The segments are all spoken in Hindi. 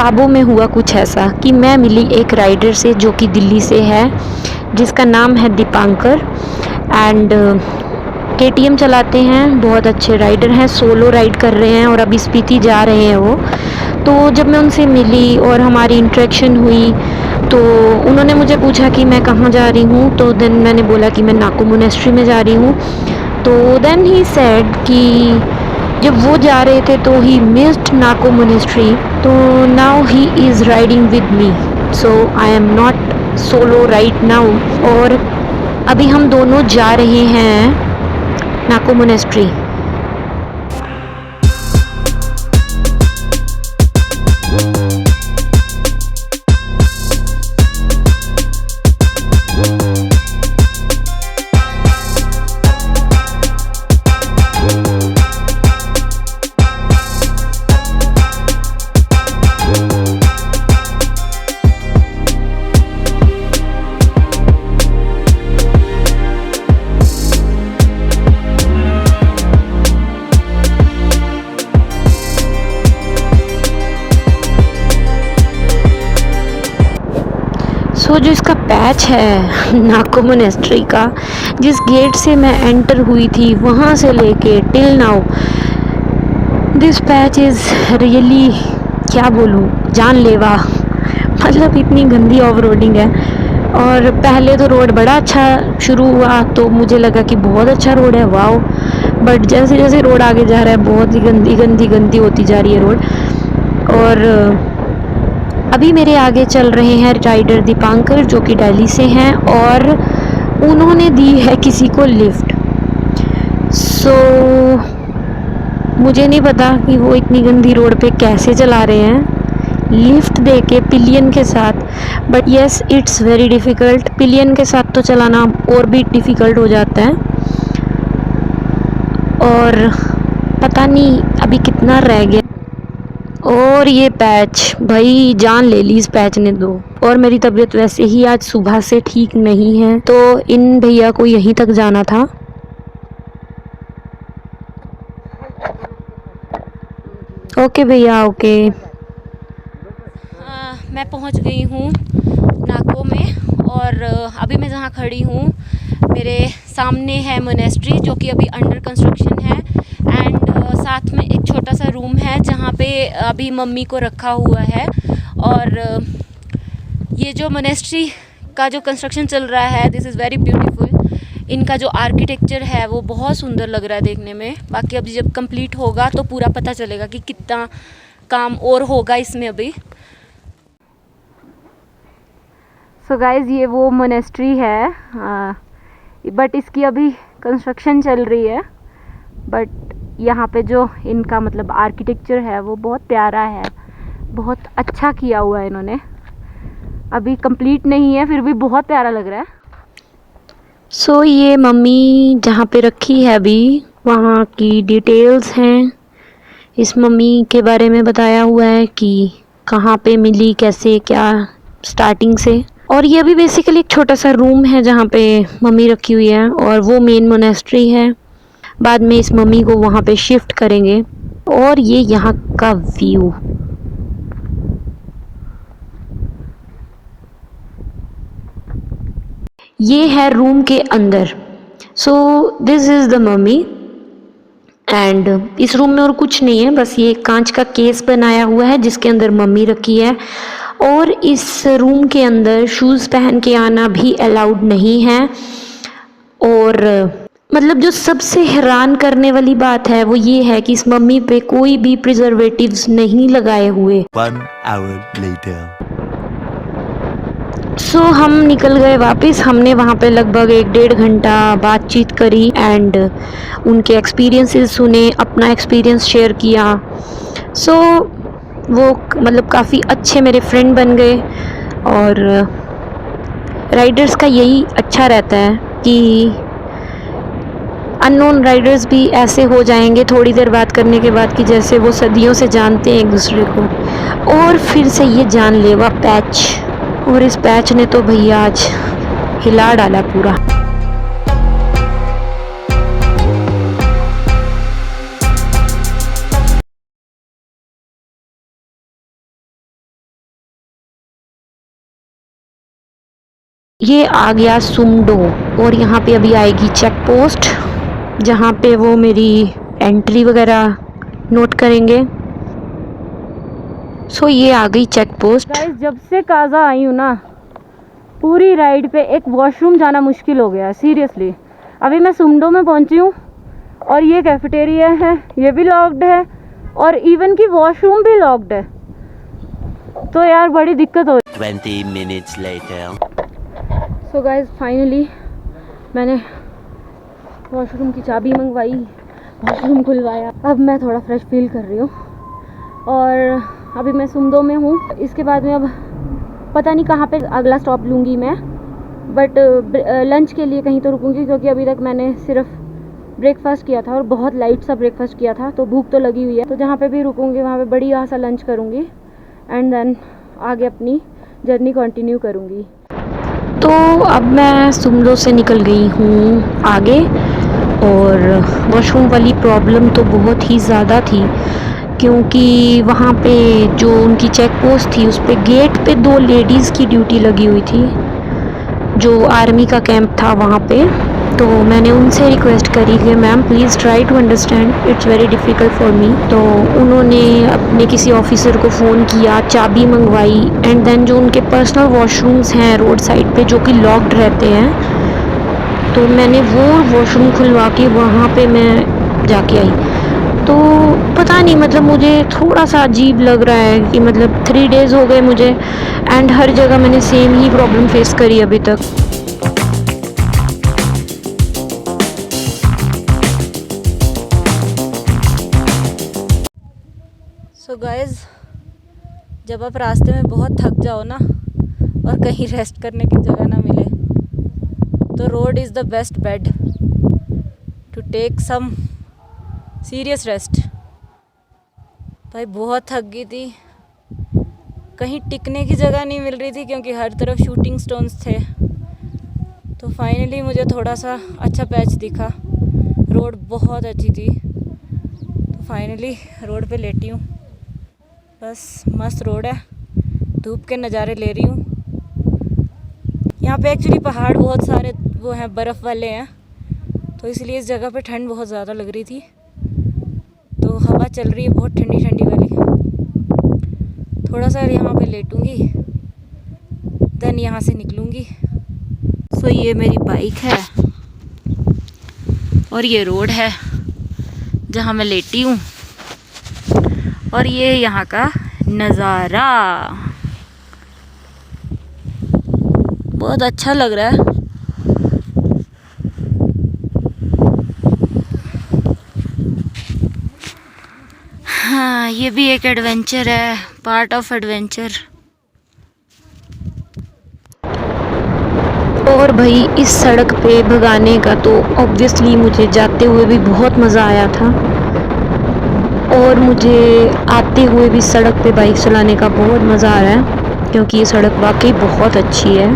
ख्वाबों में हुआ कुछ ऐसा कि मैं मिली एक राइडर से जो कि दिल्ली से है, जिसका नाम है दीपांकर एंड केटीएम चलाते हैं। बहुत अच्छे राइडर हैं, सोलो राइड कर रहे हैं और अभी स्पीति जा रहे हैं वो। तो जब मैं उनसे मिली और हमारी इंटरेक्शन हुई तो उन्होंने मुझे पूछा कि मैं कहाँ जा रही हूँ, तो देन मैंने बोला कि मैं नाको मोनेस्ट्री में जा रही हूँ। तो देन ही सेड कि जब वो जा रहे थे तो ही मिस्ड नाको मोनेस्ट्री, तो now he is riding with me, so I am not solo right now. और अभी हम दोनों जा रहे हैं नाको मोनेस्ट्री। सो जो इसका पैच है नाको मोनेस्ट्री का, जिस गेट से मैं एंटर हुई थी वहाँ से लेके till now, this patch is really, क्या बोलूँ, जानलेवा। मतलब इतनी गंदी ऑफ रोडिंग है। और पहले तो रोड बड़ा अच्छा शुरू हुआ तो मुझे लगा कि बहुत अच्छा रोड है, वाओ। बट जैसे जैसे रोड आगे जा रहा है बहुत ही गंदी गंदी गंदी होती जा रही है रोड। और अभी मेरे आगे चल रहे हैं राइडर दीपांकर जो कि दिल्ली से हैं और उन्होंने दी है किसी को लिफ्ट। सो मुझे नहीं पता कि वो इतनी गंदी रोड पे कैसे चला रहे हैं लिफ्ट दे के पिलियन के साथ, but yes it's very difficult. Pillion के साथ तो चलाना और भी डिफ़िकल्ट हो जाता है। और पता नहीं अभी कितना रह गया। और ये पैच, भाई जान ले ली इस पैच ने दो। और मेरी तबीयत वैसे ही आज सुबह से ठीक नहीं है तो इन भैया को यहीं तक जाना था। ओके भैया, ओके। मैं पहुंच गई हूँ नाको में और अभी मैं जहाँ खड़ी हूँ मेरे सामने है मोनेस्ट्री जो कि अभी अंडर कंस्ट्रक्शन है एंड साथ में एक छोटा सा रूम है जहाँ पे अभी मम्मी को रखा हुआ है। और ये जो मोनेस्ट्री का जो कंस्ट्रक्शन चल रहा है दिस इज़ वेरी ब्यूटीफुल। इनका जो आर्किटेक्चर है वो बहुत सुंदर लग रहा है देखने में। बाकी अभी जब कंप्लीट होगा तो पूरा पता चलेगा कि कितना काम और होगा इसमें अभी। सो गाइज़ ये वो मोनेस्ट्री है बट इसकी अभी कंस्ट्रक्शन चल रही है। बट यहाँ पे जो इनका मतलब आर्किटेक्चर है वो बहुत प्यारा है, बहुत अच्छा किया हुआ है इन्होंने। अभी कंप्लीट नहीं है फिर भी बहुत प्यारा लग रहा है। सो ये मम्मी जहाँ पे रखी है अभी वहाँ की डिटेल्स हैं। इस मम्मी के बारे में बताया हुआ है कि कहाँ पे मिली, कैसे, क्या, स्टार्टिंग से। और ये अभी बेसिकली एक छोटा सा रूम है जहाँ पे मम्मी रखी हुई है और वो मेन मोनेस्ट्री है। बाद में इस मम्मी को वहाँ पे शिफ्ट करेंगे। और ये यहाँ का व्यू, ये है रूम के अंदर। So this is the mummy and इस रूम में और कुछ नहीं है, बस ये कांच का केस बनाया हुआ है जिसके अंदर मम्मी रखी है। और इस रूम के अंदर शूज़ पहन के आना भी अलाउड नहीं है। और मतलब जो सबसे हैरान करने वाली बात है वो ये है कि इस मम्मी पे कोई भी प्रिजर्वेटिव्स नहीं लगाए हुए। 1 hour later. सो हम निकल गए वापस। हमने वहाँ पे लगभग 1-1.5 घंटा बातचीत करी एंड उनके एक्सपीरियंसेस सुने, अपना एक्सपीरियंस शेयर किया। सो वो मतलब काफ़ी अच्छे मेरे फ्रेंड बन गए। और राइडर्स का यही अच्छा रहता है कि अननोन राइडर्स भी ऐसे हो जाएंगे थोड़ी देर बात करने के बाद कि जैसे वो सदियों से जानते हैं एक दूसरे को। और फिर से ये जानलेवा पैच, और इस पैच ने तो भैया आज हिला डाला पूरा। ये आ गया सुमडो और यहाँ पे अभी आएगी चेक पोस्ट जहाँ पे वो मेरी एंट्री वगैरह नोट करेंगे। सो ये आ गई चेक पोस्ट। गाइस जब से काजा आई हूँ ना पूरी राइड पे एक वॉशरूम जाना मुश्किल हो गया सीरियसली। अभी मैं सुमडो में पहुँची हूँ और ये कैफेटेरिया है, ये भी लॉक्ड है और इवन की वॉशरूम भी लॉक्ड है, तो यार बड़ी दिक्कत हो रही है। 20 minutes later. So guys finally मैंने वॉशरूम की चाबी मंगवाई, वॉशरूम खुलवाया। अब मैं थोड़ा फ्रेश फील कर रही हूँ और अभी मैं सुमडो में हूँ। इसके बाद में अब पता नहीं कहाँ पे अगला स्टॉप लूँगी मैं, बट लंच के लिए कहीं तो रुकूँगी क्योंकि अभी तक मैंने सिर्फ ब्रेकफास्ट किया था और बहुत लाइट सा ब्रेकफास्ट किया था, तो भूख तो लगी हुई है। तो जहाँ पे भी रुकूँगी वहाँ पे बढ़िया सा लंच करूँगी एंड देन आगे अपनी जर्नी कंटिन्यू करूँगी। तो अब मैं सुमडो से निकल गई हूँ आगे और वॉशरूम वाली प्रॉब्लम तो बहुत ही ज़्यादा थी क्योंकि वहाँ पे जो उनकी चेक पोस्ट थी उस पे गेट पे 2 लेडीज़ की ड्यूटी लगी हुई थी, जो आर्मी का कैंप था वहाँ पे। तो मैंने उनसे रिक्वेस्ट करी कि ma'am please try to understand, it's very difficult for me. तो उन्होंने अपने किसी ऑफिसर को फ़ोन किया, चाबी मंगवाई एंड देन जो उनके पर्सनल वॉशरूम्स हैं रोड साइड पे जो कि लॉक्ड रहते हैं, तो मैंने वो वॉशरूम खुलवा के वहाँ पे मैं जाके आई। तो पता नहीं मतलब मुझे थोड़ा सा अजीब लग रहा है कि मतलब 3 डेज़ हो गए मुझे एंड हर जगह मैंने सेम ही प्रॉब्लम फेस करी अभी तक। सो गाइज़ जब आप रास्ते में बहुत थक जाओ ना और कहीं रेस्ट करने की जगह ना मिले तो road is the best bed to take some serious rest. भाई बहुत थक गई थी, कहीं टिकने की जगह नहीं मिल रही थी क्योंकि हर तरफ शूटिंग स्टोन्स थे। तो फाइनली मुझे थोड़ा सा अच्छा पैच दिखा, रोड बहुत अच्छी थी, तो फाइनली रोड पे लेटी हूँ। बस मस्त रोड है, धूप के नज़ारे ले रही हूँ। यहाँ पे एक्चुअली पहाड़ बहुत सारे वो हैं, बर्फ़ वाले हैं, तो इसलिए इस जगह पे ठंड बहुत ज़्यादा लग रही थी। तो हवा चल रही है बहुत ठंडी ठंडी वाली। थोड़ा सा यहाँ पे लेटूँगी देन यहाँ से निकलूँगी। सो ये मेरी बाइक है और ये रोड है जहाँ मैं लेटी हूँ और ये यहाँ का नज़ारा बहुत अच्छा लग रहा है। हाँ ये भी एक एडवेंचर है, पार्ट ऑफ एडवेंचर। और भाई इस सड़क पे भगाने का तो ऑब्वियसली मुझे जाते हुए भी बहुत मज़ा आया था और मुझे आते हुए भी सड़क पे बाइक चलाने का बहुत मज़ा आ रहा है क्योंकि ये सड़क वाकई बहुत अच्छी है।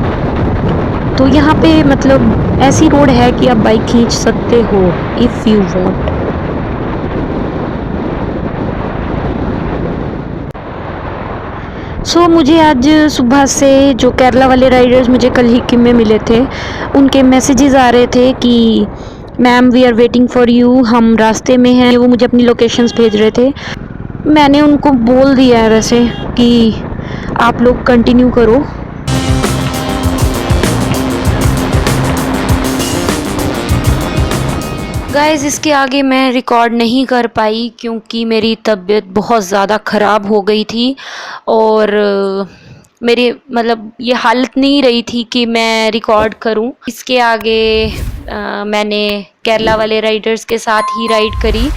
तो यहाँ पे मतलब ऐसी रोड है कि आप बाइक खींच सकते हो इफ़ यू वांट। सो मुझे आज सुबह से जो केरला वाले राइडर्स मुझे कल हिक्किम में मिले थे उनके मैसेजेस आ रहे थे कि ma'am we are waiting for you, हम रास्ते में हैं। वो मुझे अपनी लोकेशंस भेज रहे थे। मैंने उनको बोल दिया है वैसे कि आप लोग कंटिन्यू करो। गाइस इसके आगे मैं रिकॉर्ड नहीं कर पाई क्योंकि मेरी तबीयत बहुत ज़्यादा ख़राब हो गई थी और मेरी मतलब ये हालत नहीं रही थी कि मैं रिकॉर्ड करूं। इसके आगे मैंने केरला वाले राइडर्स के साथ ही राइड करी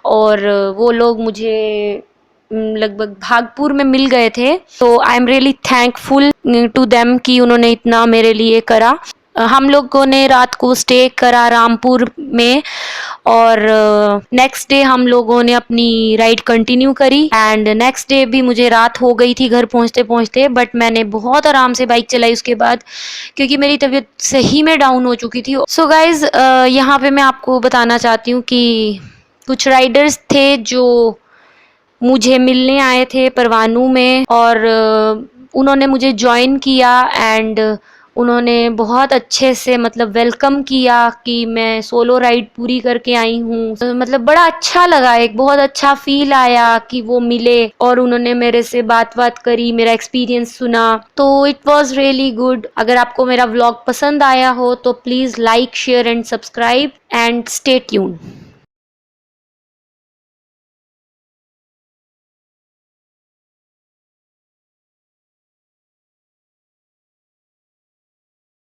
और वो लोग मुझे लगभग भागपुर में मिल गए थे। तो I am really thankful to them कि उन्होंने इतना मेरे लिए करा। हम लोगों ने रात को स्टे करा रामपुर में और नेक्स्ट डे हम लोगों ने अपनी राइड कंटिन्यू करी एंड नेक्स्ट डे भी मुझे रात हो गई थी घर पहुंचते पहुंचते, बट मैंने बहुत आराम से बाइक चलाई उसके बाद क्योंकि मेरी तबीयत सही में डाउन हो चुकी थी। सो गाइज यहाँ पे मैं आपको बताना चाहती हूँ कि कुछ राइडर्स थे जो मुझे मिलने आए थे परवाणू में और उन्होंने मुझे ज्वाइन किया एंड उन्होंने बहुत अच्छे से मतलब वेलकम किया कि मैं सोलो राइड पूरी करके आई हूँ। तो मतलब बड़ा अच्छा लगा, एक बहुत अच्छा फील आया कि वो मिले और उन्होंने मेरे से बात करी, मेरा एक्सपीरियंस सुना। तो इट वॉज रियली गुड। अगर आपको मेरा व्लॉग पसंद आया हो तो please like, share and subscribe and stay tuned.